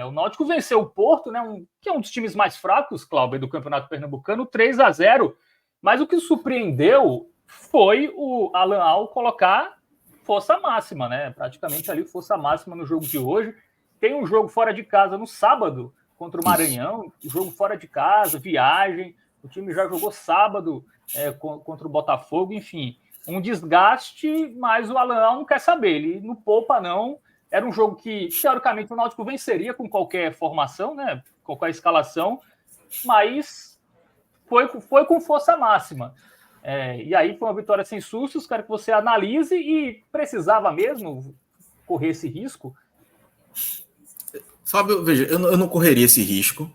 O Náutico venceu o Porto, né, que é um dos times mais fracos, Cláudio, do Campeonato Pernambucano, 3-0. Mas o que surpreendeu foi o Alan Al colocar força máxima, né? Praticamente ali força máxima no jogo de hoje. Tem um jogo fora de casa no sábado contra o Maranhão, jogo fora de casa, viagem. O time já jogou sábado contra o Botafogo, enfim. Um desgaste, mas o Alan Al não quer saber. Ele não poupa, não. Era um jogo que, teoricamente, o Náutico venceria com qualquer formação, né? Qualquer escalação, mas foi com força máxima. E aí foi uma vitória sem sustos. Quero que você analise e precisava mesmo correr esse risco. Fábio, veja, eu não correria esse risco.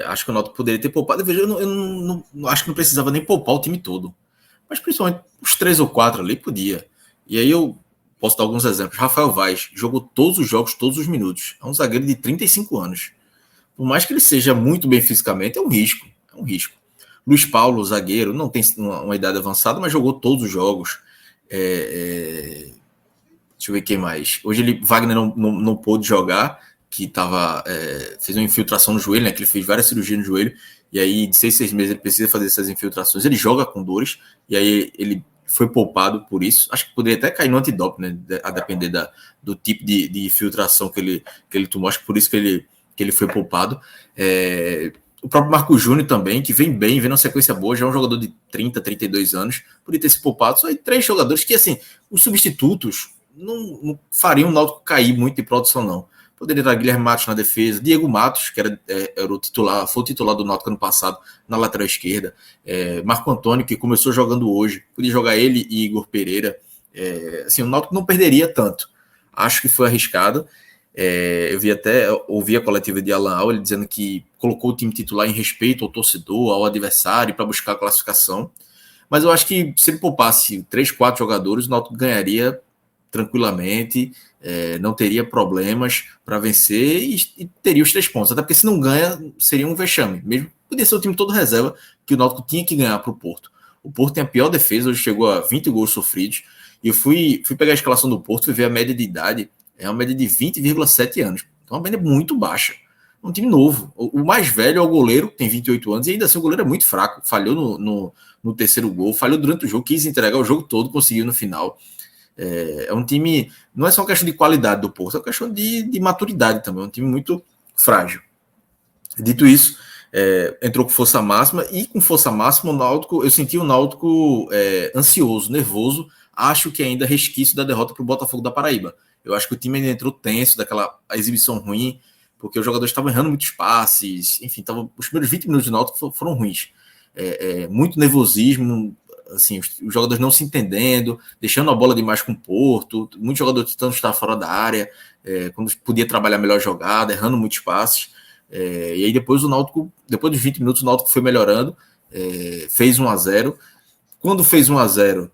Acho que o Náutico poderia ter poupado. Veja, eu não acho que não precisava nem poupar o time todo. Mas principalmente os 3 ou 4 ali podia. E aí eu posso dar alguns exemplos. Rafael Vaz jogou todos os jogos, todos os minutos. É um zagueiro de 35 anos. Por mais que ele seja muito bem fisicamente, é um risco. Luiz Paulo, zagueiro, não tem uma idade avançada, mas jogou todos os jogos. Deixa eu ver quem mais. Hoje Wagner não pôde jogar, que fez uma infiltração no joelho, né? Que ele fez várias cirurgias no joelho, e aí de 6 meses ele precisa fazer essas infiltrações. Ele joga com dores, e aí ele foi poupado por isso. Acho que poderia até cair no antidoping, né? A depender do tipo de infiltração que ele tomou. Acho que por isso que ele foi poupado. O próprio Marco Júnior também, que vem bem, vem numa sequência boa, já é um jogador de 30, 32 anos, poderia ter se poupado. Só aí 3 jogadores que, assim, os substitutos não fariam o Náutico cair muito de produção, não. Poderia estar Guilherme Matos na defesa, Diego Matos, que era o titular, foi o titular do Náutico ano passado, na lateral esquerda, Marco Antônio, que começou jogando hoje, podia jogar ele e Igor Pereira. Assim, o Náutico não perderia tanto. Acho que foi arriscado. Eu ouvi a coletiva de Alan Al, ele dizendo que colocou o time titular em respeito ao torcedor, ao adversário, para buscar a classificação. Mas eu acho que se ele poupasse 3, 4 jogadores, o Náutico ganharia tranquilamente, não teria problemas para vencer e teria os 3 pontos. Até porque se não ganha, seria um vexame. Mesmo podia ser o time todo reserva, que o Náutico tinha que ganhar para o Porto. O Porto tem a pior defesa, hoje chegou a 20 gols sofridos. E eu fui pegar a escalação do Porto e ver a média de idade. É uma média de 20,7 anos. Então, uma média muito baixa. É um time novo. O mais velho é o goleiro, que tem 28 anos, e ainda assim o goleiro é muito fraco. Falhou no terceiro gol, falhou durante o jogo, quis entregar o jogo todo, conseguiu no final. É um time, não é só uma questão de qualidade do Porto, é uma questão de maturidade também. É um time muito frágil. Dito isso, entrou com força máxima, e com força máxima o Náutico, eu senti o Náutico ansioso, nervoso. Acho que ainda resquício da derrota para o Botafogo da Paraíba. Eu acho que o time ainda entrou tenso daquela exibição ruim, porque os jogadores estavam errando muitos passes, enfim, os primeiros 20 minutos do Náutico foram ruins. Muito nervosismo, assim, os jogadores não se entendendo, deixando a bola demais com o Porto, muitos jogadores tentando estar fora da área, quando podia trabalhar melhor a jogada, errando muitos passes. E aí depois depois dos 20 minutos, o Náutico foi melhorando, fez 1-0. Quando fez 1-0,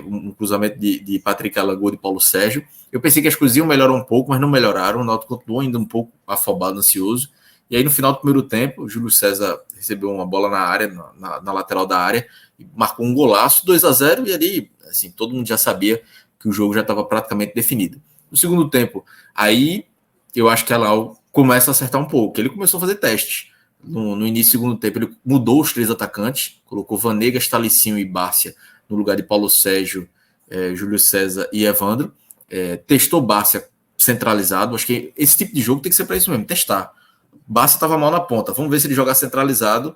um cruzamento de Patrick Alagoas e Paulo Sérgio, eu pensei que as coisas iam melhorar um pouco, mas não melhoraram. O Náutico continuou ainda um pouco afobado, ansioso. E aí no final do primeiro tempo, o Júlio César recebeu uma bola na área, na lateral da área, e marcou um golaço, 2-0, e ali, assim, todo mundo já sabia que o jogo já estava praticamente definido. No segundo tempo, aí eu acho que a Lau começa a acertar um pouco. Ele começou a fazer testes. No início do segundo tempo, ele mudou os 3 atacantes, colocou Vanegas, Talicinho e Bárcia no lugar de Paulo Sérgio, Júlio César e Evandro. Testou Bárcia centralizado. Acho que esse tipo de jogo tem que ser para isso mesmo, testar. Bárcia estava mal na ponta. Vamos ver se ele jogar centralizado,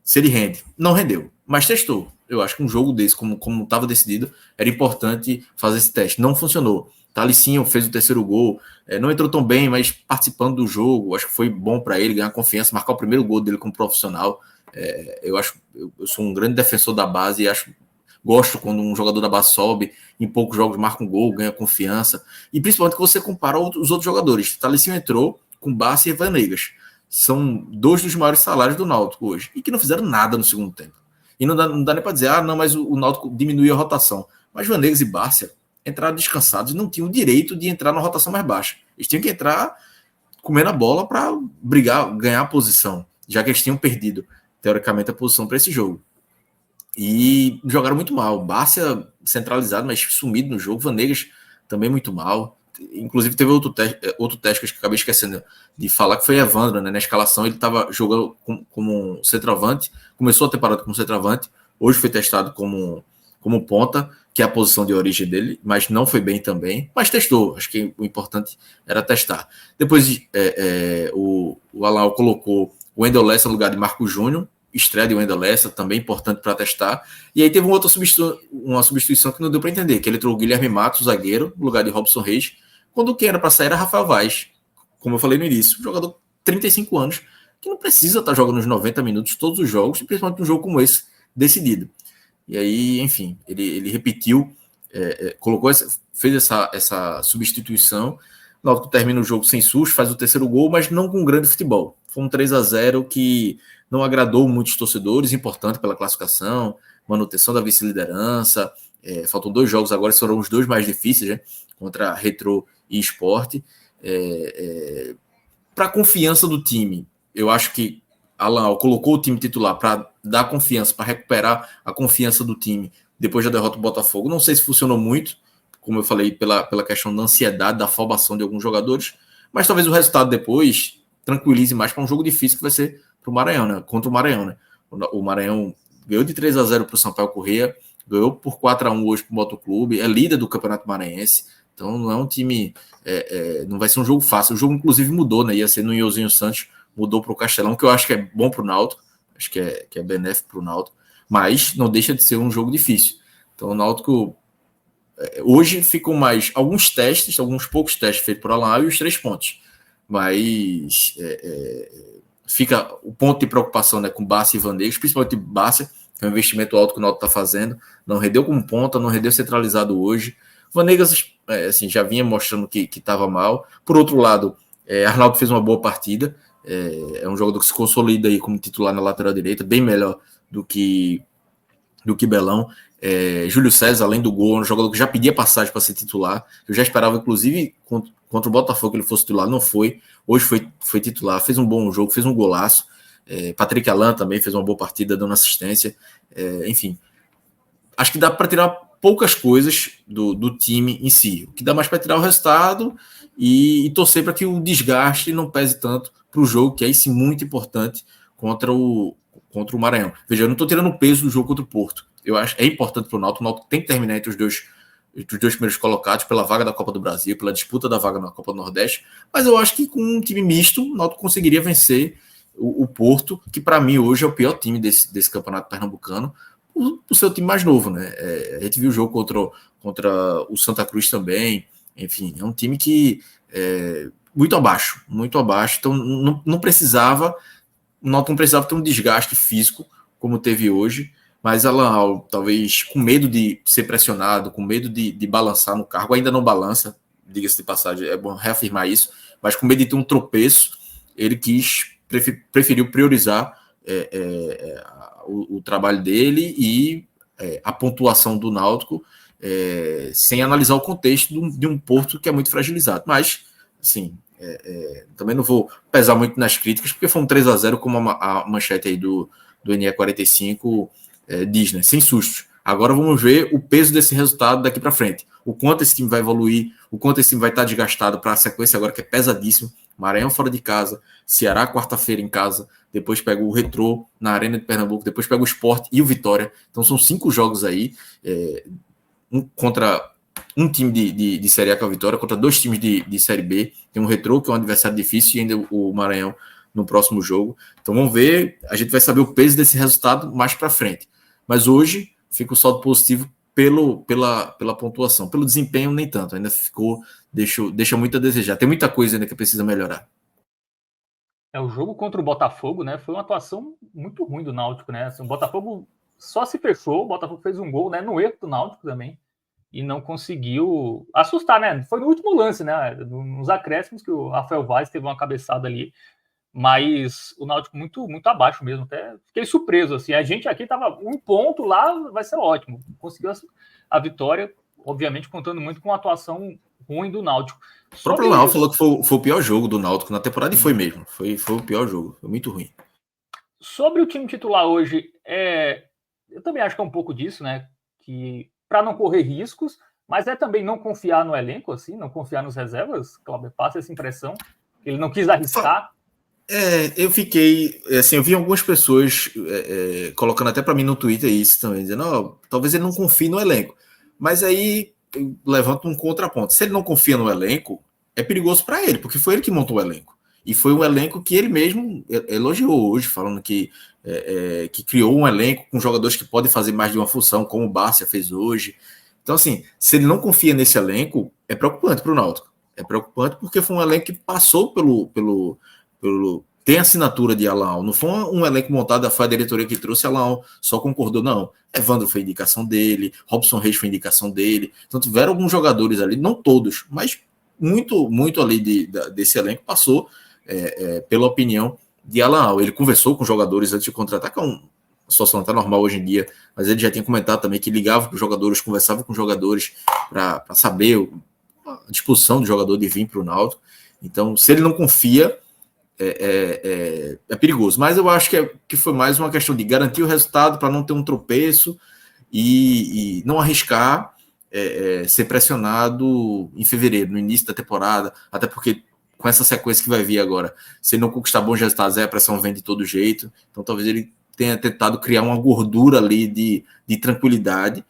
se ele rende. Não rendeu, mas testou. Eu acho que um jogo desse, como estava decidido, era importante fazer esse teste. Não funcionou. Talicinho fez o terceiro gol, não entrou tão bem, mas participando do jogo, acho que foi bom para ele ganhar confiança, marcar o primeiro gol dele como profissional. Eu sou um grande defensor da base e gosto quando um jogador da base sobe, em poucos jogos marca um gol, ganha confiança, e principalmente que você compara os outros jogadores. Talicinho entrou com Bárcia e Vanegas. São 2 dos maiores salários do Náutico hoje, e que não fizeram nada no segundo tempo. E não dá nem para dizer, não, mas o Náutico diminuiu a rotação. Mas Vanegas e Bárcia entraram descansados e não tinham o direito de entrar na rotação mais baixa. Eles tinham que entrar comendo a bola para brigar, ganhar a posição, já que eles tinham perdido, teoricamente, a posição para esse jogo. E jogaram muito mal. Bárcia centralizado, mas sumido no jogo. Vanegas também muito mal. inclusive teve outro teste que eu acabei esquecendo de falar, que foi Evandro, né? Na escalação ele estava jogando como centroavante, começou a temporada como centroavante, hoje foi testado como ponta, que é a posição de origem dele, mas não foi bem também, mas testou, acho que o importante era testar. Depois o Alan colocou o Wendel Lessa no lugar de Marco Júnior, estreia de Wendel Lessa, também importante para testar, e aí teve uma substituição que não deu para entender, que ele entrou o Guilherme Matos, zagueiro, no lugar de Robson Reis, quando quem era para sair era Rafael Vaz, como eu falei no início, jogador de 35 anos, que não precisa estar jogando os 90 minutos todos os jogos, principalmente um jogo como esse, decidido. E aí, enfim, ele repetiu, fez essa substituição. O Náutico termina o jogo sem susto, faz o terceiro gol, mas não com grande futebol. Foi um 3-0 que não agradou muitos torcedores, importante pela classificação, manutenção da vice-liderança. Faltam 2 jogos agora, serão os 2 mais difíceis, né? Contra Retrô e Sport. Para a confiança do time, eu acho que Alan colocou o time titular para dar confiança, para recuperar a confiança do time depois da derrota do Botafogo. Não sei se funcionou muito, como eu falei, pela questão da ansiedade, da afobação de alguns jogadores, mas talvez o resultado depois tranquilize mais para um jogo difícil que vai ser para o Maranhão, né? Contra o Maranhão, né? O Maranhão ganhou de 3-0 para o Sampaio Corrêa, ganhou por 4-1 hoje para o Motoclube, é líder do Campeonato Maranhense, então não é um time, não vai ser um jogo fácil. O jogo inclusive mudou, né? Ia ser no Iozinho Santos, mudou para o Castelão, que eu acho que é bom para o Náutico, acho que é benéfico para o Náutico, mas não deixa de ser um jogo difícil. Então o Náutico hoje ficam mais alguns poucos testes feitos por Alan e os 3 pontos, mas fica o ponto de preocupação, né, com Bárcia e Vandegas, principalmente Bárcia, que é um investimento alto que o Náutico está fazendo, não rendeu como ponta, não rendeu centralizado hoje. Vanegas assim, já vinha mostrando que estava mal. Por outro lado, Arnaldo fez uma boa partida, é um jogador que se consolida aí como titular na lateral direita, bem melhor do que Belão. Júlio César, além do gol, um jogador que já pedia passagem para ser titular. Eu já esperava, inclusive, contra o Botafogo que ele fosse titular, não foi. Hoje foi titular, fez um bom jogo, fez um golaço. Patrick Alan também fez uma boa partida, dando assistência. Enfim, acho que dá para tirar poucas coisas do time em si. O que dá mais para tirar o resultado e torcer para que o desgaste não pese tanto para o jogo, que é sim muito importante contra o Maranhão. Veja, eu não estou tirando o peso do jogo contra o Porto. Eu acho que é importante para o Náutico tem que terminar entre os dois primeiros colocados pela vaga da Copa do Brasil, pela disputa da vaga na Copa do Nordeste, mas eu acho que com um time misto, o Náutico conseguiria vencer o Porto, que para mim hoje é o pior time desse campeonato pernambucano, o seu time mais novo, né? A gente viu o jogo contra o Santa Cruz também, enfim, é um time que muito abaixo, então não precisava ter um desgaste físico como teve hoje, mas Alan, talvez com medo de ser pressionado, com medo de balançar no cargo, ainda não balança, diga-se de passagem, é bom reafirmar isso, mas com medo de ter um tropeço, ele preferiu priorizar o trabalho dele e a pontuação do Náutico, sem analisar o contexto de um Porto que é muito fragilizado. Mas, assim, também não vou pesar muito nas críticas, porque foi um 3-0, como a manchete aí do NE45 diz, né? Sem sustos. Agora vamos ver o peso desse resultado daqui para frente. O quanto esse time vai evoluir, o quanto esse time vai estar desgastado para a sequência agora, que é pesadíssimo. Maranhão fora de casa, Ceará quarta-feira em casa, depois pega o Retrô na Arena de Pernambuco, depois pega o Sport e o Vitória. Então são 5 jogos aí, contra um time de Série A, que é o Vitória, contra 2 times de Série B. Tem um Retrô, que é um adversário difícil, e ainda o Maranhão no próximo jogo. Então vamos ver, a gente vai saber o peso desse resultado mais para frente. Mas hoje fica o saldo positivo pela pontuação. Pelo desempenho, nem tanto. Ainda deixa muito a desejar. Tem muita coisa ainda que precisa melhorar. O jogo contra o Botafogo, né? Foi uma atuação muito ruim do Náutico, né? Assim, o Botafogo só se fechou, o Botafogo fez um gol, né? No erro do Náutico também. E não conseguiu assustar, né? Foi no último lance, né? Nos acréscimos, que o Rafael Vaz teve uma cabeçada ali. Mas o Náutico muito, muito abaixo mesmo. Até fiquei surpreso. Assim. A gente aqui estava um ponto lá, vai ser ótimo. Conseguiu a vitória, obviamente contando muito com a atuação ruim do Náutico. O próprio Náutico falou que foi o pior jogo do Náutico na temporada, e foi mesmo. Foi o pior jogo. Foi muito ruim. Sobre o time titular hoje, eu também acho que é um pouco disso, né? Que para não correr riscos, Mas é também não confiar no elenco, assim, não confiar nos reservas? Cláudio, passa essa impressão. Ele não quis arriscar. Eu fiquei, assim, eu vi algumas pessoas colocando até para mim no Twitter isso também, dizendo, oh, talvez ele não confie no elenco. Mas aí eu levanto um contraponto. Se ele não confia no elenco, é perigoso para ele, porque foi ele que montou o elenco. E foi um elenco que ele mesmo elogiou hoje, falando que criou um elenco com jogadores que podem fazer mais de uma função, como o Bárcia fez hoje. Então, assim, se ele não confia nesse elenco, é preocupante para o Náutico. É preocupante porque foi um elenco que passou tem assinatura de Alan. Não foi um elenco montado, foi a diretoria que trouxe Alan, só concordou, não. Evandro foi indicação dele, Robson Reis foi indicação dele. Então tiveram alguns jogadores ali, não todos, mas muito ali desse elenco passou pela opinião de Alan. Ele conversou com jogadores antes de contratar, que é uma situação até normal hoje em dia, mas ele já tinha comentado também que ligava com os jogadores, conversava com os jogadores para saber a disposição do jogador de vir para o Náutico. Então, se ele não confia, é perigoso. Mas eu acho que foi mais uma questão de garantir o resultado para não ter um tropeço e não arriscar ser pressionado em fevereiro, no início da temporada, até porque com essa sequência que vai vir agora, se ele não conquistar bons resultados, a pressão vem de todo jeito. Então talvez ele tenha tentado criar uma gordura ali de tranquilidade,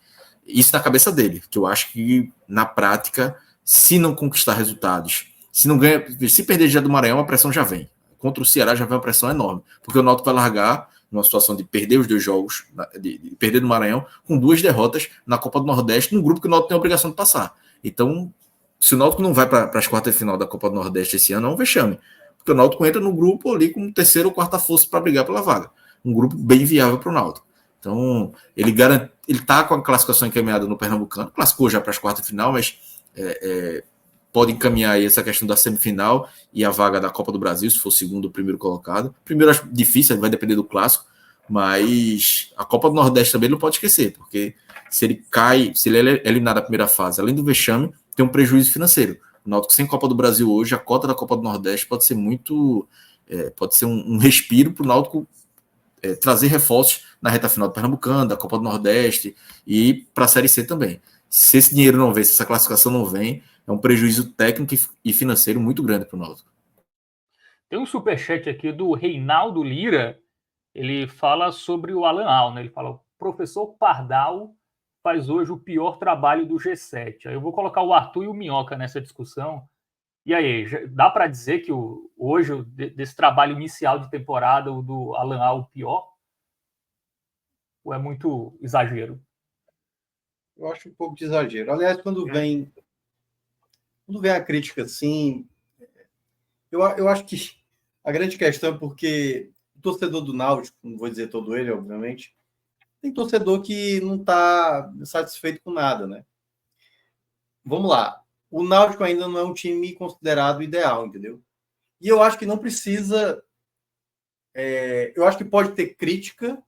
isso na cabeça dele, que eu acho que na prática, se não conquistar resultados, se não ganha, se perder já do Maranhão, a pressão já vem. Contra o Ceará já vem uma pressão enorme, porque o Náutico vai largar numa situação de perder os 2 jogos, de perder do Maranhão, com 2 derrotas na Copa do Nordeste, num grupo que o Náutico tem a obrigação de passar. Então, se o Náutico não vai para as quartas de final da Copa do Nordeste esse ano, é um vexame. Porque o Náutico entra no grupo ali com terceira ou quarta força para brigar pela vaga. Um grupo bem viável para o Náutico. Então, ele está com a classificação encaminhada no Pernambucano, classificou já para as quartas de final, mas pode encaminhar aí essa questão da semifinal e a vaga da Copa do Brasil, se for o segundo ou primeiro colocado. Primeiro acho difícil, vai depender do clássico, mas a Copa do Nordeste também não pode esquecer, porque se ele é eliminado na primeira fase, além do vexame, tem um prejuízo financeiro. O Náutico sem Copa do Brasil hoje, a cota da Copa do Nordeste pode ser pode ser um respiro para o Náutico trazer reforços na reta final do Pernambucano, da Copa do Nordeste e para a Série C também. Se esse dinheiro não vem, se essa classificação não vem, é um prejuízo técnico e financeiro muito grande para o Náutico. Tem um superchat aqui do Reinaldo Lira, ele fala sobre o Alan Al, né? Ele fala, o professor Pardal faz hoje o pior trabalho do G7. Aí eu vou colocar o Arthur e o Minhoca nessa discussão. E aí, dá para dizer que hoje, desse trabalho inicial de temporada, o do Alan Al o pior? Ou é muito exagero? Eu acho um pouco de exagero. Aliás, quando vem a crítica assim, eu acho que a grande questão é porque o torcedor do Náutico, não vou dizer todo ele, obviamente, tem torcedor que não está satisfeito com nada, né? Vamos lá. O Náutico ainda não é um time considerado ideal, entendeu? E eu acho que não precisa... eu acho que pode ter crítica,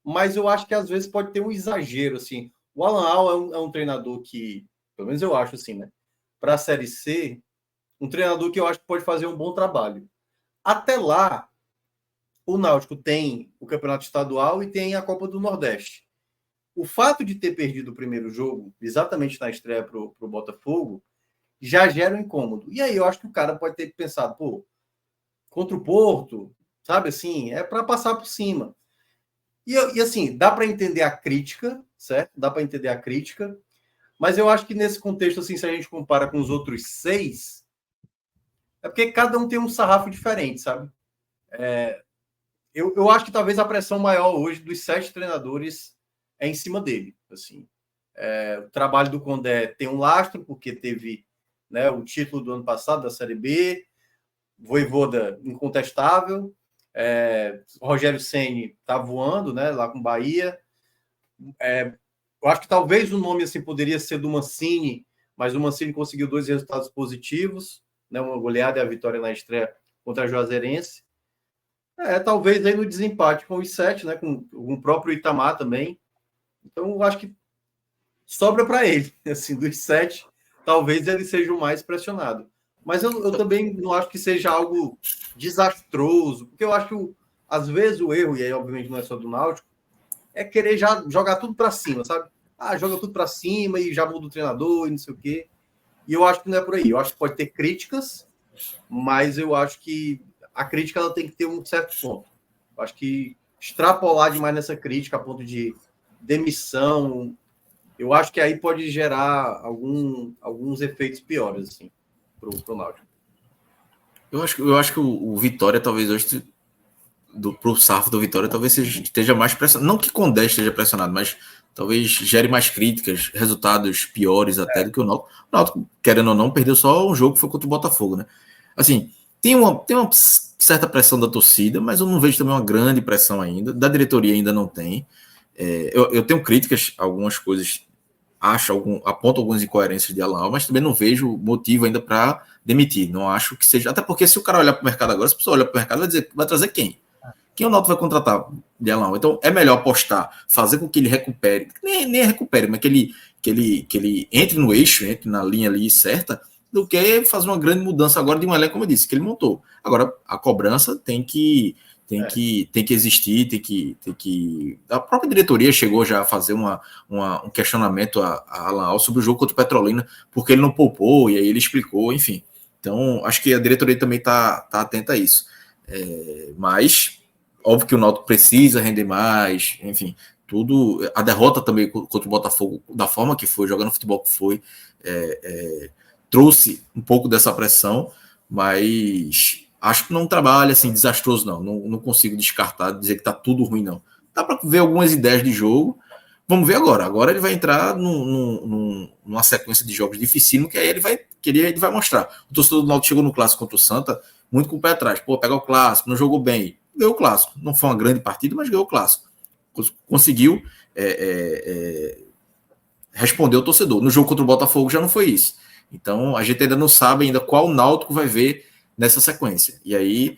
mas eu acho que às vezes pode ter um exagero, assim. O Alan Al é um treinador que, pelo menos eu acho assim, né? Para a Série C, um treinador que eu acho que pode fazer um bom trabalho. Até lá, o Náutico tem o Campeonato Estadual e tem a Copa do Nordeste. O fato de ter perdido o primeiro jogo, exatamente na estreia para o Botafogo, já gera um incômodo. E aí eu acho que o cara pode ter pensado, contra o Porto, sabe assim, é para passar por cima. E assim, dá para entender a crítica, certo? Dá para entender a crítica, mas eu acho que nesse contexto, assim, se a gente compara com os outros 6, é porque cada um tem um sarrafo diferente, sabe? Eu acho que talvez a pressão maior hoje dos 7 treinadores é em cima dele. Assim. O trabalho do Condé tem um lastro, porque teve, né, o título do ano passado da Série B, Vojvoda incontestável, Rogério Ceni está voando, né, lá com o Bahia. Eu acho que talvez o nome assim, poderia ser do Mancini, mas o Mancini conseguiu 2 resultados positivos, né, uma goleada e a vitória na estreia contra a Juazeirense. Talvez aí no desempate com os 7, né, com o próprio Itamar também. Então, eu acho que sobra para ele. Assim, dos 7, talvez ele seja o mais pressionado. Mas eu também não acho que seja algo desastroso, porque eu acho que, às vezes, o erro, e aí, obviamente, não é só do Náutico, é querer já jogar tudo para cima, sabe? joga tudo para cima e já muda o treinador e não sei o quê. E eu acho que não é por aí. Eu acho que pode ter críticas, mas eu acho que a crítica ela tem que ter um certo ponto. Eu acho que extrapolar demais nessa crítica a ponto de demissão, eu acho que aí pode gerar alguns efeitos piores assim, para o Náutico. Eu acho que o Vitória talvez hoje pro Sarf do Vitória talvez esteja mais pressionado. Não que Condé esteja pressionado, mas talvez gere mais críticas, resultados piores até do que o Náutico. O Náutico, querendo ou não, perdeu só um jogo que foi contra o Botafogo, né? Assim, tem uma certa pressão da torcida, mas eu não vejo também uma grande pressão ainda. Da diretoria ainda não tem. Eu tenho críticas a algumas coisas, aponto algumas incoerências de Alan, mas também não vejo motivo ainda para demitir. Não acho que seja. Até porque se o cara olhar para o mercado agora, se a pessoa olhar para o mercado, vai trazer quem? Quem o Náutico vai contratar de Alan? Então é melhor apostar, fazer com que ele recupere, nem recupere, mas que ele entre no eixo, entre na linha ali certa, do que fazer uma grande mudança agora de um elenco, como eu disse, que ele montou. Agora, a cobrança tem que existir, tem que. A própria diretoria chegou já a fazer um questionamento a Alan Al sobre o jogo contra o Petrolina, porque ele não poupou, e aí ele explicou, enfim. Então, acho que a diretoria também está atenta a isso. Mas óbvio que o Náutico precisa render mais, enfim, tudo. A derrota também contra o Botafogo, da forma que foi, jogando futebol que foi, trouxe um pouco dessa pressão, mas acho que não trabalha assim desastroso, não consigo descartar, dizer que está tudo ruim, não. Dá para ver algumas ideias de jogo. Vamos ver agora. Agora ele vai entrar numa sequência de jogos dificílimo, que aí ele vai mostrar. O torcedor do Náutico chegou no clássico contra o Santa muito com o pé atrás. Pô, pega o clássico, não jogou bem. Ganhou o clássico. Não foi uma grande partida, mas ganhou o clássico. Conseguiu responder o torcedor. No jogo contra o Botafogo já não foi isso. Então, a gente ainda não sabe ainda qual Náutico vai ver nessa sequência. E aí,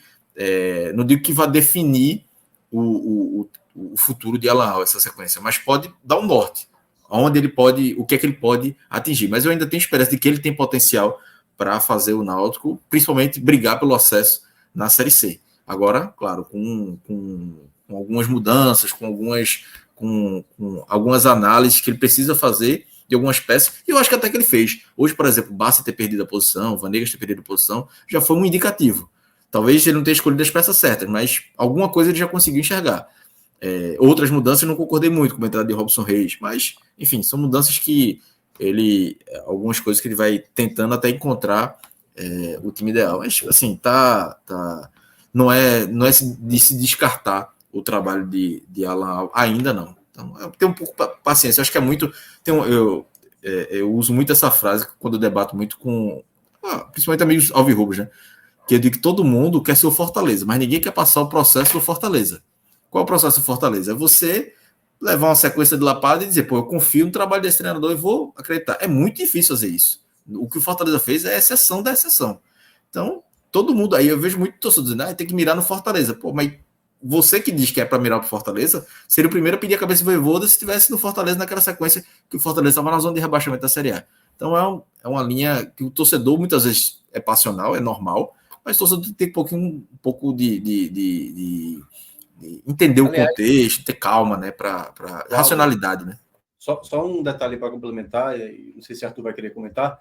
não digo que vai definir o futuro de Alan Al, essa sequência, mas pode dar um norte. Onde ele pode, o que é que ele pode atingir. Mas eu ainda tenho esperança de que ele tem potencial para fazer o Náutico, principalmente brigar pelo acesso na Série C. Agora, claro, com algumas mudanças, com algumas análises que ele precisa fazer de algumas peças, e eu acho que até que ele fez. Hoje, por exemplo, Bassa ter perdido a posição, Vanegas ter perdido a posição, já foi um indicativo. Talvez ele não tenha escolhido as peças certas, mas alguma coisa ele já conseguiu enxergar. Outras mudanças eu não concordei muito com a entrada de Robson Reis, mas, enfim, são mudanças que algumas coisas que ele vai tentando até encontrar o time ideal. Mas, assim, não é de se descartar o trabalho de Alan Al, ainda não. Então, tem um pouco de paciência. Eu acho que é muito. Eu uso muito essa frase quando eu debato muito com, principalmente amigos alvirrubros, né? Que eu digo que todo mundo quer ser o Fortaleza, mas ninguém quer passar o processo do Fortaleza. Qual é o processo do Fortaleza? É você levar uma sequência de lapada e dizer, pô, eu confio no trabalho desse treinador e vou acreditar. É muito difícil fazer isso. O que o Fortaleza fez é a exceção da exceção. Então, todo mundo aí, eu vejo muito torcedor dizendo, tem que mirar no Fortaleza. Pô, mas você que diz que é para mirar pro Fortaleza, seria o primeiro a pedir a cabeça do Voivoda se estivesse no Fortaleza naquela sequência que o Fortaleza estava na zona de rebaixamento da Série A. Então é uma linha que o torcedor muitas vezes é passional, é normal, mas o torcedor tem um pouco de entender o contexto, ter calma, né, para racionalidade, né? Só um detalhe para complementar, não sei se Arthur vai querer comentar,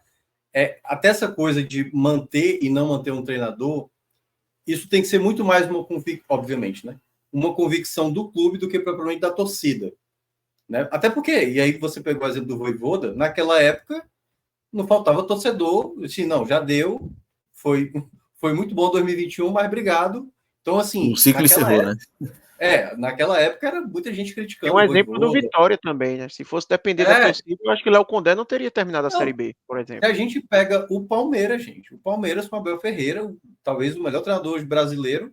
até essa coisa de manter e não manter um treinador, isso tem que ser muito mais uma convicção, obviamente, né? Uma convicção do clube do que propriamente da torcida, né? Até porque, e aí você pegou o exemplo do Voivoda, naquela época não faltava torcedor, assim, não, já deu, foi muito bom 2021, mas obrigado. Então, assim, o ciclo encerrou, né? Naquela época era muita gente criticando. Tem um exemplo do Vitória também, né? Se fosse depender da torcida, eu acho que o Léo Condé não teria terminado a Série B, por exemplo. A gente pega o Palmeiras, gente. O Palmeiras com o Abel Ferreira, talvez o melhor treinador hoje brasileiro.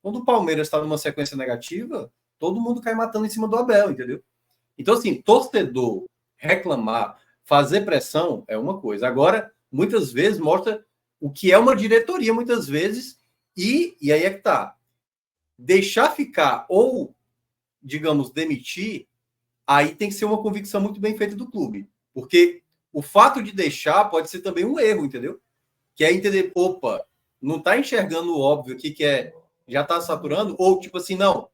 Quando o Palmeiras está numa sequência negativa, todo mundo cai matando em cima do Abel, entendeu? Então, assim, torcedor reclamar, fazer pressão é uma coisa. Agora, muitas vezes, mostra o que é uma diretoria, muitas vezes, e aí é que tá. Deixar ficar ou, digamos, demitir, aí tem que ser uma convicção muito bem feita do clube. Porque o fato de deixar pode ser também um erro, entendeu? Que é entender, opa, não tá enxergando o óbvio aqui, já tá saturando, ou tipo assim, não,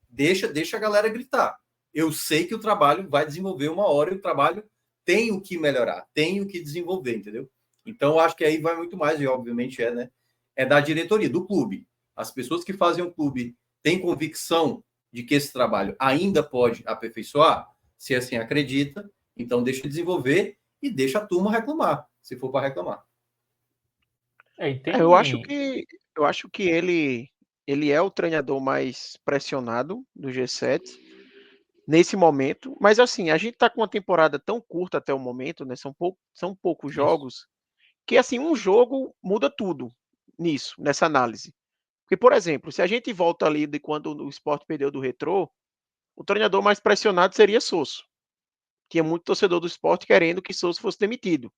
deixa a galera gritar. eu sei que o trabalho vai desenvolver uma hora e o trabalho tem o que melhorar, tem o que desenvolver, entendeu? Então, eu acho que aí vai muito mais, e obviamente né? É da diretoria, do clube. As pessoas que fazem o clube têm convicção de que esse trabalho ainda pode aperfeiçoar, se assim acredita, então deixa de desenvolver e deixa a turma reclamar, se for para reclamar. Eu acho que ele é o treinador mais pressionado do G7 nesse momento, mas assim, a gente está com uma temporada tão curta até o momento, né? São poucos jogos, que assim, um jogo muda tudo nessa análise. Porque, por exemplo, se a gente volta ali de quando o Sport perdeu do Retrô, o treinador mais pressionado seria Sosso. Tinha muito torcedor do Sport querendo que Sosso fosse demitido.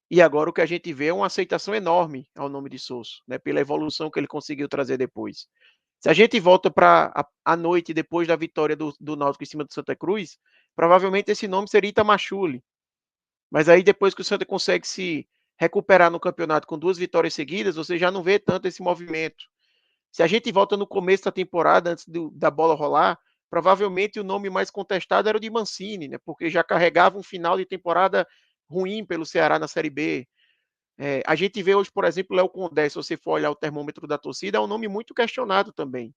E agora o que a gente vê é uma aceitação enorme ao nome de Sosso, né, pela evolução que ele conseguiu trazer depois. Se a gente volta para a noite depois da vitória do Náutico em cima do Santa Cruz, provavelmente esse nome seria Itamachule. Mas aí depois que o Santa consegue se recuperar no campeonato com 2 vitórias seguidas, você já não vê tanto esse movimento. Se a gente volta no começo da temporada, antes da bola rolar, provavelmente o nome mais contestado era o de Mancini, né? Porque já carregava um final de temporada ruim pelo Ceará na Série B. A gente vê hoje, por exemplo, o Léo Condé, se você for olhar o termômetro da torcida, é um nome muito questionado também.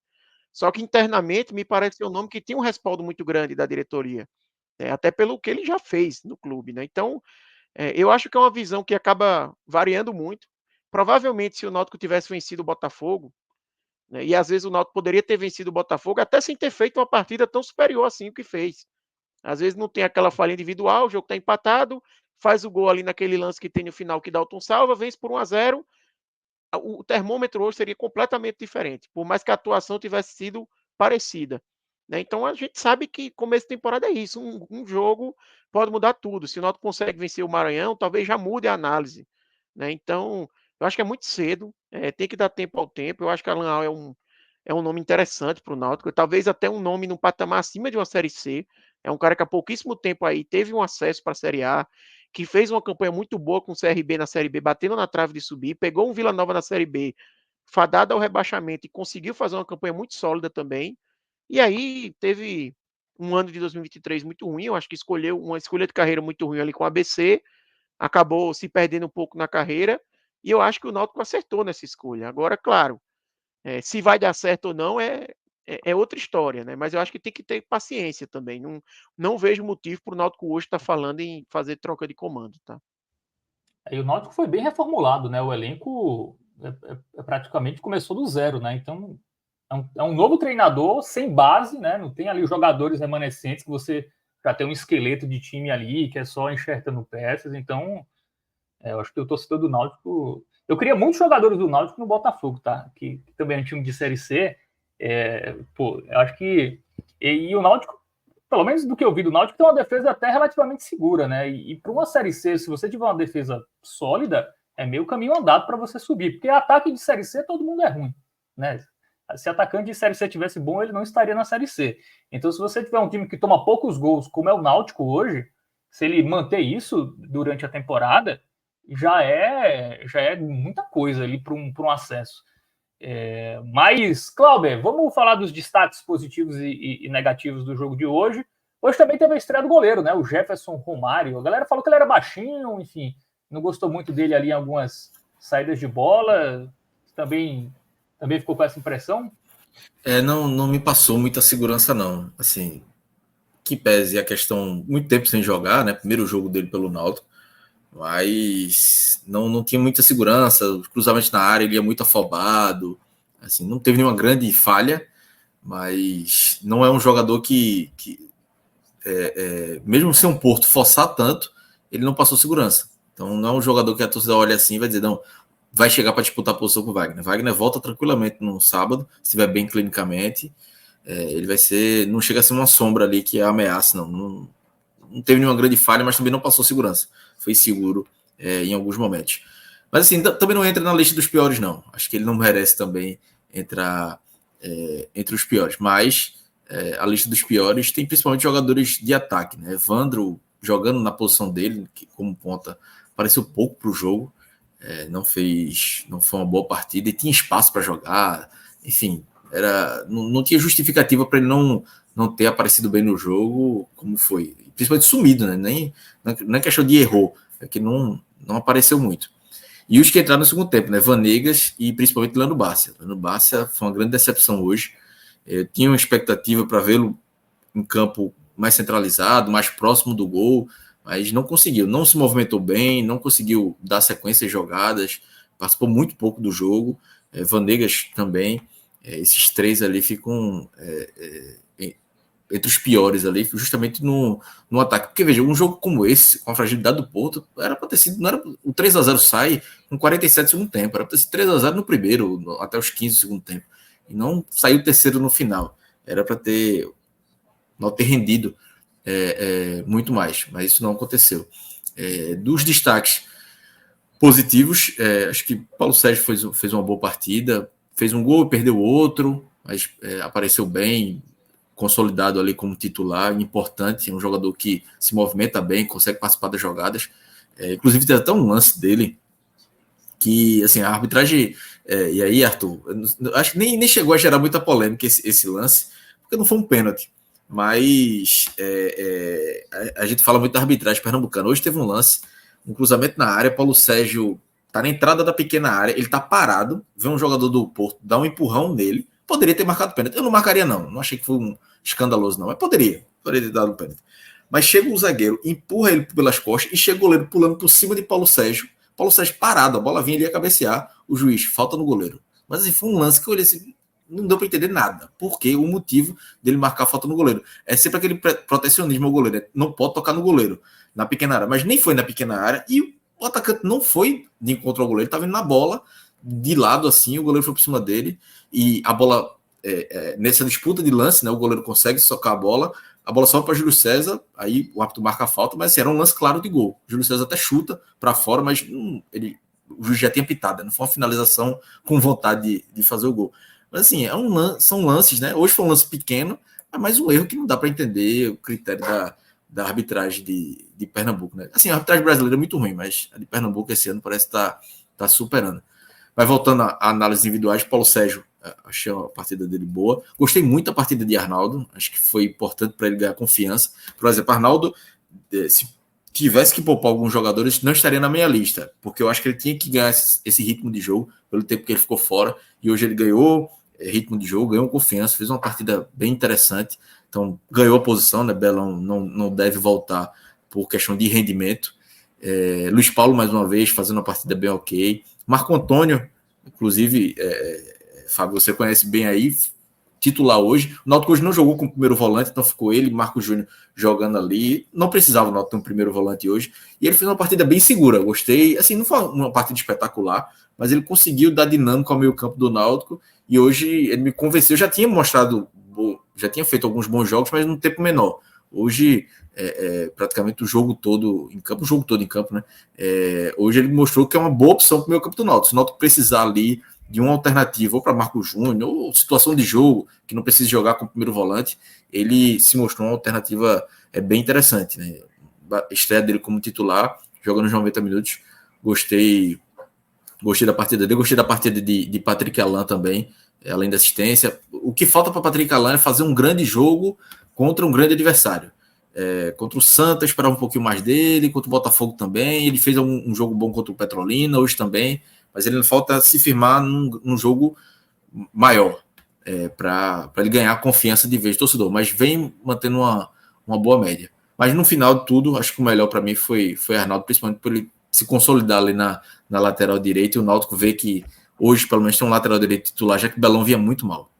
Só que internamente me parece ser um nome que tem um respaldo muito grande da diretoria, até pelo que ele já fez no clube, né? Então, eu acho que é uma visão que acaba variando muito. Provavelmente, se o Náutico tivesse vencido o Botafogo, né, e às vezes o Náutico poderia ter vencido o Botafogo até sem ter feito uma partida tão superior assim o que fez. Às vezes não tem aquela falha individual, o jogo está empatado, faz o gol ali naquele lance que tem no final que Dalton salva, vence por 1-0. O termômetro hoje seria completamente diferente, por mais que a atuação tivesse sido parecida. Né? Então a gente sabe que começo de temporada é isso, um jogo pode mudar tudo. Se o Náutico consegue vencer o Maranhão, talvez já mude a análise. Né? Então, eu acho que é muito cedo, tem que dar tempo ao tempo. Eu acho que Alan Al é um nome interessante para o Náutico, talvez até um nome num patamar acima de uma Série C. É um cara que há pouquíssimo tempo aí teve um acesso para a Série A, que fez uma campanha muito boa com o CRB na Série B, batendo na trave de subir, pegou um Vila Nova na Série B, fadado ao rebaixamento e conseguiu fazer uma campanha muito sólida também. E aí teve um ano de 2023 muito ruim, eu acho que escolheu uma escolha de carreira muito ruim ali com o ABC, acabou se perdendo um pouco na carreira, e eu acho que o Náutico acertou nessa escolha. Agora, claro, se vai dar certo ou não é outra história, né? Mas eu acho que tem que ter paciência também. Não vejo motivo para o Náutico hoje estar falando em fazer troca de comando, tá? E o Náutico foi bem reformulado, né? O elenco praticamente começou do zero, né? Então é um novo treinador sem base, né? Não tem ali os jogadores remanescentes que você já tem um esqueleto de time ali que é só enxertando peças. Então eu acho que o torcedor do Náutico, eu queria muitos jogadores do Náutico no Botafogo, tá? Que também é um time de Série C. Eu acho que e o Náutico, pelo menos do que eu vi do Náutico, tem uma defesa até relativamente segura, né? E para uma Série C, se você tiver uma defesa sólida, é meio caminho andado para você subir, porque ataque de Série C todo mundo é ruim, né? Se atacante de Série C tivesse bom, ele não estaria na Série C. Então, se você tiver um time que toma poucos gols, como é o Náutico hoje, se ele manter isso durante a temporada, já é muita coisa ali para um acesso. Mas, Clauber, vamos falar dos destaques positivos e negativos do jogo de hoje. Hoje também teve a estreia do goleiro, né? O Jefferson Romário. A galera falou que ele era baixinho, enfim, não gostou muito dele ali em algumas saídas de bola. Também ficou com essa impressão? Não me passou muita segurança, não. Assim, que pese a questão, muito tempo sem jogar, né? Primeiro jogo dele pelo Náutico, mas não tinha muita segurança. Os cruzamentos na área, ele ia muito afobado. Assim, não teve nenhuma grande falha, mas não é um jogador que mesmo sem um Porto forçar tanto, ele não passou segurança. Então não é um jogador que a torcida olha assim e vai dizer, não, vai chegar para disputar a posição com o Wagner. Wagner volta tranquilamente no sábado, se estiver bem clinicamente. Ele vai ser, não chega a ser uma sombra ali que é ameaça, não teve nenhuma grande falha, mas também não passou segurança. Foi seguro em alguns momentos. Mas assim, também não entra na lista dos piores, não. Acho que ele não merece também entrar entre os piores. Mas a lista dos piores tem principalmente jogadores de ataque, né? Evandro jogando na posição dele, que como ponta, apareceu pouco para o jogo. Não foi uma boa partida e tinha espaço para jogar. Enfim, não tinha justificativa para ele não ter aparecido bem no jogo, como foi. Principalmente sumido, né? Não é questão de errou, é que não apareceu muito. E os que entraram no segundo tempo, né? Vanegas e principalmente Leandro Bárcia. Leandro Bárcia foi uma grande decepção hoje. Eu tinha uma expectativa para vê-lo em campo mais centralizado, mais próximo do gol, mas não conseguiu. Não se movimentou bem, não conseguiu dar sequência de jogadas, participou muito pouco do jogo. Vanegas também. Esses três ali ficam entre os piores ali, justamente no ataque. Porque, veja, um jogo como esse, com a fragilidade do Porto, era para ter sido. Não era, o 3-0 sai com 47 do segundo tempo, era para ter sido 3-0 no primeiro, até os 15 do segundo tempo. E não saiu o terceiro no final. Era para ter rendido muito mais, mas isso não aconteceu. Dos destaques positivos, acho que Paulo Sérgio fez uma boa partida, fez um gol e perdeu outro, mas apareceu bem, consolidado ali como titular, importante, é um jogador que se movimenta bem, consegue participar das jogadas. Inclusive, tem até um lance dele que, assim, a arbitragem... e aí, Arthur, acho que nem chegou a gerar muita polêmica esse lance, porque não foi um pênalti. Mas a gente fala muito da arbitragem pernambucana. Hoje teve um lance, um cruzamento na área, Paulo Sérgio tá na entrada da pequena área, ele tá parado, vê um jogador do Porto, dá um empurrão nele, poderia ter marcado pênalti. Eu não marcaria, não achei que foi um escandaloso, não, mas poderia ter dado um pênalti. Mas chega o zagueiro, empurra ele pelas costas e chega o goleiro pulando por cima de Paulo Sérgio parado, a bola vinha ali a cabecear, o juiz, falta no goleiro. Mas assim, foi um lance que eu olhei assim, não deu para entender nada. Porque o motivo dele marcar falta no goleiro. É sempre aquele protecionismo ao goleiro. Não pode tocar no goleiro, na pequena área. Mas nem foi na pequena área. E o atacante não foi de encontro ao goleiro. Estava indo na bola, de lado assim. O goleiro foi por cima dele. E a bola, nessa disputa de lance, né, o goleiro consegue socar a bola sobe para Júlio César. Aí o árbitro marca a falta. Mas assim, era um lance claro de gol. Júlio César até chuta para fora, mas o juiz já tinha pitado. Não foi uma finalização com vontade de fazer o gol. Mas assim, são lances, né? Hoje foi um lance pequeno, é mais um erro que não dá para entender o critério da arbitragem de Pernambuco, né? Assim, a arbitragem brasileira é muito ruim, mas a de Pernambuco esse ano parece estar tá superando. Mas voltando a análises individuais, Paulo Sérgio, achei a partida dele boa. Gostei muito da partida de Arnaldo, acho que foi importante para ele ganhar confiança. Por exemplo, Arnaldo, se tivesse que poupar alguns jogadores, não estaria na minha lista, porque eu acho que ele tinha que ganhar esse ritmo de jogo, pelo tempo que ele ficou fora, e hoje ele ganhou ritmo de jogo, ganhou confiança, fez uma partida bem interessante, então ganhou a posição, né? Belão não deve voltar por questão de rendimento. Luiz Paulo, mais uma vez, fazendo uma partida bem ok. Marco Antônio, inclusive, Fábio, você conhece bem aí, titular hoje. O Náutico hoje não jogou com o primeiro volante, então ficou ele e Marco Júnior jogando ali. Não precisava o Náutico ter um primeiro volante hoje. E ele fez uma partida bem segura. Gostei. Assim, não foi uma partida espetacular, mas ele conseguiu dar dinâmica ao meio campo do Náutico. E hoje ele me convenceu. Já tinha feito alguns bons jogos, mas num tempo menor. Hoje, praticamente o jogo todo em campo, né? Hoje ele mostrou que é uma boa opção para o meio campo do Náutico. Se o Náutico precisar ali de uma alternativa, ou para Marco Júnior, ou situação de jogo, que não precisa jogar com o primeiro volante, ele se mostrou uma alternativa bem interessante, né? A estreia dele como titular, jogando nos 90 minutos, gostei da partida dele, gostei da partida de Patrick Alan também, além da assistência. O que falta para Patrick Alan é fazer um grande jogo contra um grande adversário. Contra o Santa, esperava um pouquinho mais dele, contra o Botafogo também, ele fez um jogo bom contra o Petrolina, hoje também, mas ele falta se firmar num jogo maior, para ele ganhar a confiança de vez do torcedor, mas vem mantendo uma boa média. Mas no final de tudo, acho que o melhor para mim foi Arnaldo, principalmente por ele se consolidar ali na lateral direita, e o Náutico vê que hoje pelo menos tem um lateral direito titular, já que o Belão vinha muito mal.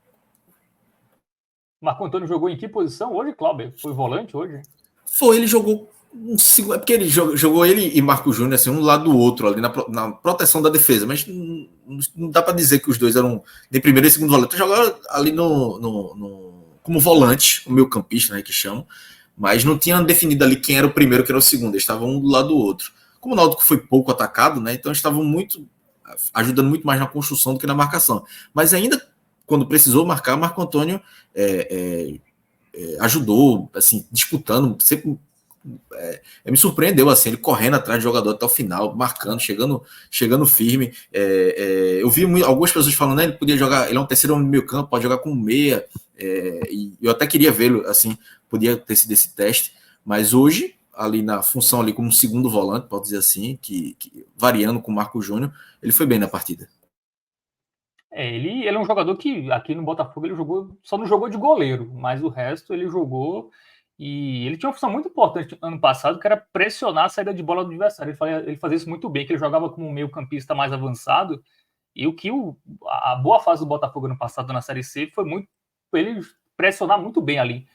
Marco Antônio jogou em que posição hoje, Cláudio? Foi volante hoje? Foi, ele jogou é porque ele jogou ele e Marco Júnior assim, um lado do outro ali na proteção da defesa, mas não dá para dizer que os dois eram de primeiro e segundo volante. Jogaram ali como volante, o meio campista, né, que chamam, mas não tinham definido ali quem era o primeiro e quem era o segundo, eles estavam um do lado do outro. Como o Náutico foi pouco atacado, né, então eles estavam ajudando muito mais na construção do que na marcação. Mas ainda quando precisou marcar, Marco Antônio ajudou, assim, disputando, sempre me surpreendeu, assim, ele correndo atrás do jogador até o final, marcando, chegando firme. Eu vi algumas pessoas falando, né, ele podia jogar, ele é um terceiro homem do meio campo, pode jogar com meia, E eu até queria vê-lo, assim, podia ter sido esse teste, mas hoje, ali na função ali como segundo volante, pode dizer assim, que variando com o Marco Júnior, ele foi bem na partida. Ele é um jogador que aqui no Botafogo ele só não jogou de goleiro, mas o resto ele jogou e ele tinha uma função muito importante ano passado, que era pressionar a saída de bola do adversário. Ele fazia isso muito bem, que ele jogava como um meio-campista mais avançado, e a boa fase do Botafogo ano passado na Série C foi ele pressionar muito bem ali.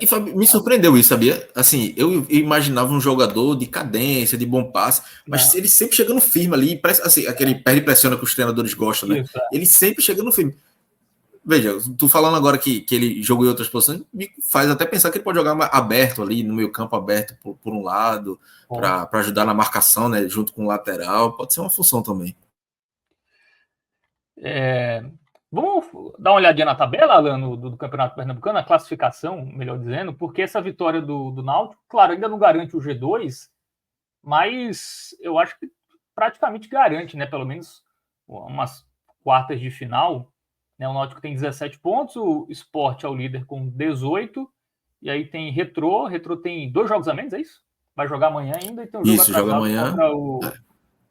E Fábio, me surpreendeu isso, sabia? Assim, eu imaginava um jogador de cadência, de bom passe, mas ele sempre chegando firme ali, assim, aquele perde e pressiona que os treinadores gostam, né? Isso, ele sempre chegando firme. Veja, tu falando agora que ele jogou em outras posições, me faz até pensar que ele pode jogar aberto ali, no meio campo aberto por um lado, para ajudar na marcação, né? Junto com o lateral, pode ser uma função também. Vamos dar uma olhadinha na tabela, Alan, do Campeonato Pernambucano, a classificação, melhor dizendo, porque essa vitória do Náutico, claro, ainda não garante o G2, mas eu acho que praticamente garante, né? Pelo menos umas quartas de final. Né? O Náutico tem 17 pontos, o Sport é o líder com 18, e aí tem Retrô. Retrô tem 2 jogos a menos, é isso? Vai jogar amanhã ainda, e tem um jogo atrasado joga amanhã.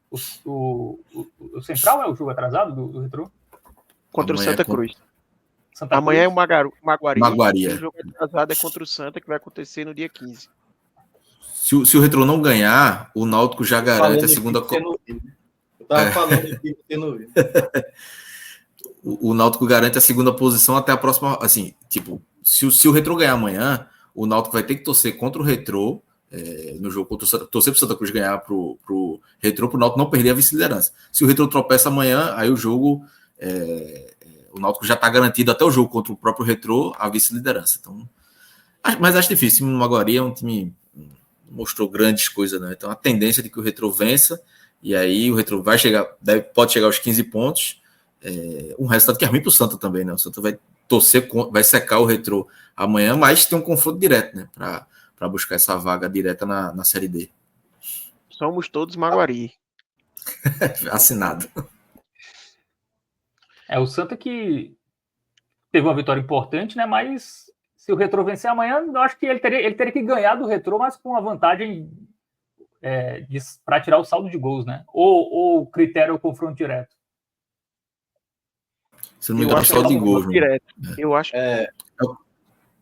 Contra o Central é o jogo atrasado do Retrô? Contra amanhã o Santa Cruz. Amanhã é o Maguari. O jogo atrasado é contra o Santa, que vai acontecer no dia 15. Se o Retrô não ganhar, o Náutico já garante a segunda... Eu tava falando aqui que não viu. O Náutico garante a segunda posição até a próxima... Assim, tipo, se o Retrô ganhar amanhã, o Náutico vai ter que torcer contra o Retrô, no jogo contra o Santa, torcer pro Santa Cruz ganhar pro Retrô, pro Náutico não perder a vice-liderança. Se o Retrô tropeça amanhã, aí o jogo... o Náutico já está garantido até o jogo contra o próprio Retrô a vice-liderança. Então, mas acho difícil. O Maguari é um time que mostrou grandes coisas, né? Então a tendência de que o Retrô vença, e aí o Retrô pode chegar aos 15 pontos. Um resultado que é ruim para o Santa também, né? O Santa vai vai secar o Retrô amanhã, mas tem um confronto direto, né? Para buscar essa vaga direta na Série D. Somos todos Maguari. Assinado. O Santa que teve uma vitória importante, né? Mas se o Retrô vencer amanhã, eu acho que ele teria que ganhar do Retrô, mas com uma vantagem para tirar o saldo de gols, né? Ou o critério é o confronto direto. Se não me engano, saldo de gols. Direto. Eu acho.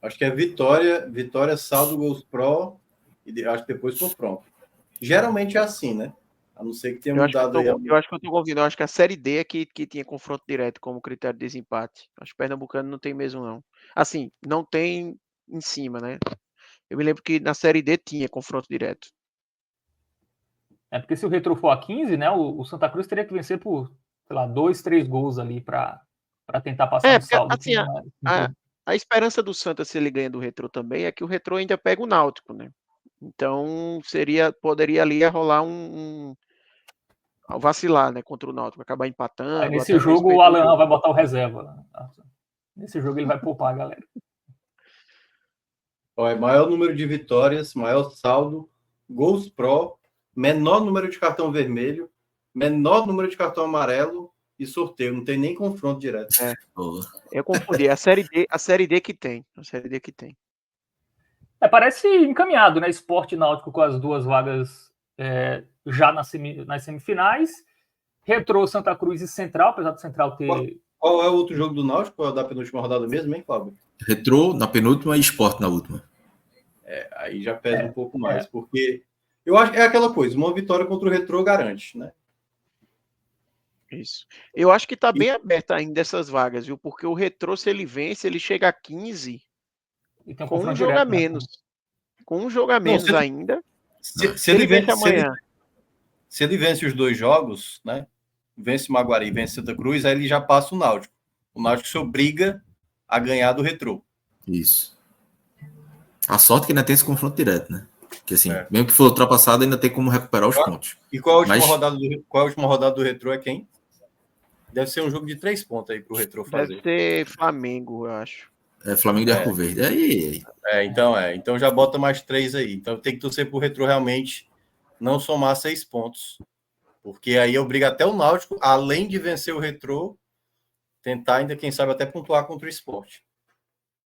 Acho que é vitória, saldo, gols pró, e acho que depois confronto. Geralmente é assim, né? A não ser que tenha mudado aí. Eu acho que eu tô convindo. Eu acho que a Série D é que tinha confronto direto como critério de desempate. Acho que o Pernambucano não tem mesmo, não. Assim, não tem em cima, né? Eu me lembro que na Série D tinha confronto direto. Porque se o Retrô for a 15, né? O Santa Cruz teria que vencer por, sei lá, 2, 3 gols ali para tentar passar um saldo. Assim, a esperança do Santa, se ele ganha do Retrô também, é que o Retrô ainda pega o Náutico, né? Então, poderia ali rolar vacilar, né, contra o Náutico, acabar empatando. Aí, nesse jogo o Alan vai botar o reserva. Nesse jogo ele vai poupar a galera. Maior número de vitórias, maior saldo, gols pró, menor número de cartão vermelho, menor número de cartão amarelo e sorteio. Não tem nem confronto direto. Eu confundi. A Série D que tem. A Série D que tem. Parece encaminhado, né? Sport e Náutico com as 2 vagas já nas semifinais. Retrô, Santa Cruz e Central, apesar do Central ter... Qual é o outro jogo do Náutico? Qual é o da penúltima rodada mesmo, hein, Cláudio? Retrô na penúltima e Sport na última. Aí já pesa um pouco mais, porque eu acho que é aquela coisa, uma vitória contra o Retrô garante, né? Isso. Eu acho que tá bem aberta ainda essas vagas, viu? Porque o Retrô, se ele vence, ele chega a 15 com um jogo a menos. Com um jogo a menos ainda. Se ele vence amanhã. Se ele vence os 2 jogos, né? Vence o Maguari e vence Santa Cruz, aí ele já passa o Náutico. O Náutico se obriga a ganhar do Retrô. Isso. A sorte que ainda tem esse confronto direto, né? Porque assim, mesmo que for ultrapassado, ainda tem como recuperar os pontos. E qual a última rodada do Retrô é quem? Deve ser um jogo de 3 pontos aí pro Retrô fazer. Deve ser Flamengo, eu acho. Flamengo e Arco Verde. Então já bota mais 3 aí. Então tem que torcer pro Retrô realmente não somar 6 pontos. Porque aí obriga até o Náutico, além de vencer o Retrô, tentar ainda, quem sabe, até pontuar contra o Sport.